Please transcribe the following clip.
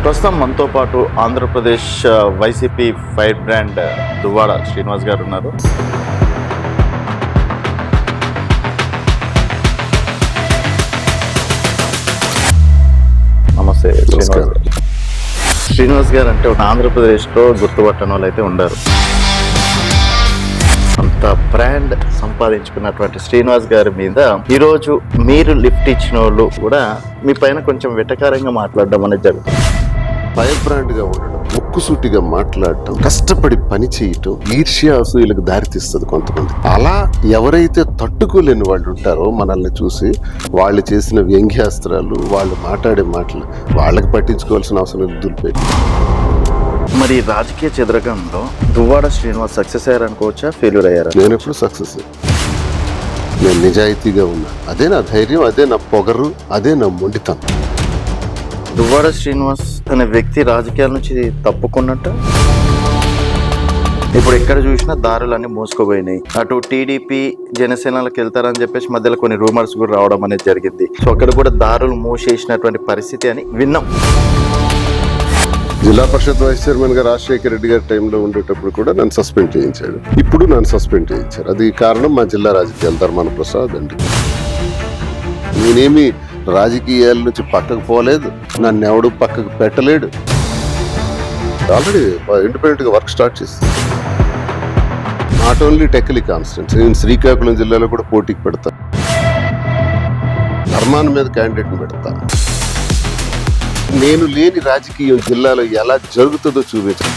ప్రస్తుతం మనతో పాటు Andhra Pradesh YCP fire brand Duvvada Srinivas గారు ఉన్నారు. నమస్తే శ్రీనివాస్ గారు అంటే ఆంధ్రప్రదేశ్లో గుర్తుపట్టని వాళ్ళు అయితే ఉండరు. అంత బ్రాండ్ సంపాదించుకున్నటువంటి శ్రీనివాస్ గారి మీద ఈరోజు మీరు లిఫ్ట్ ఇచ్చిన వాళ్ళు కూడా మీ పైన కొంచెం వెటకారంగా మాట్లాడడం అనేది జరుగుతుంది. ఫైర్ బ్రాండ్ గా ఉండడం, ముక్కుసూటిగా మాట్లాడటం, కష్టపడి పని చేయటం ఈర్ష్య అసూయలకు దారితీస్తుంది కొంతమంది. అలా ఎవరైతే తట్టుకోలేని వాళ్ళు ఉంటారో మనల్ని చూసి, వాళ్ళు చేసిన వ్యంగ్యాస్త్రాలు, వాళ్ళు మాట్లాడే మాటలు వాళ్ళకి పట్టించుకోవాల్సిన అవసరం దులిపేది. మరి రాజకీయ చెదరగంలో దువ్వాడ శ్రీనివాస్ సక్సెస్ అయ్యారు అనుకోవచ్చా, ఫెయిల్యూర్ అయ్యారా? నేను ఎప్పుడు సక్సెస్. నేను నిజాయితీగా ఉన్నా, అదే నా ధైర్యం, అదే నా పొగరు, అదే నా మొండితనం. దువ్వాడ శ్రీనివాస్ అనే వ్యక్తి రాజకీయాల నుంచి తప్పుకున్నట్టు ఇప్పుడు ఎక్కడ చూసినా దారులన్నీ మోసుకుపోయినాయి. అటు టీడీపీ జనసేనలకు వెళ్తారని చెప్పేసి మధ్యలో కొన్ని రూమర్స్ కూడా రావడం అనేది జరిగింది. సో అక్కడ కూడా దారులు మూసేసినటువంటి పరిస్థితి అని విన్నాం. జిల్లా పరిషత్ వైస్ చైర్మన్ గా రాజశేఖర రెడ్డి గారి టైంలో ఉండేటప్పుడు కూడా నన్ను సస్పెండ్ చేయించాడు. ఇప్పుడు నన్ను సస్పెండ్ చేయించారు. అది కారణం మా జిల్లా రాజకీయాలు ధర్మాన ప్రసాద్ అండి. నేనేమి రాజకీయాల నుంచి పక్కకు పోలేదు, నన్ను ఎవడు పక్కకు పెట్టలేడు. ఆల్రెడీ ఇండిపెండెంట్ గా వర్క్ స్టార్ట్ చేస్తాను. నాట్ ఓన్లీ టెక్కలి కాన్స్టిట్యున్సీ, నేను శ్రీకాకుళం జిల్లాలో కూడా పోటీకి పెడతాను. ధర్మాన మీద క్యాండిడేట్ని పెడతాను. నేను లేని రాజకీయం జిల్లాలో ఎలా జరుగుతుందో చూపించాను.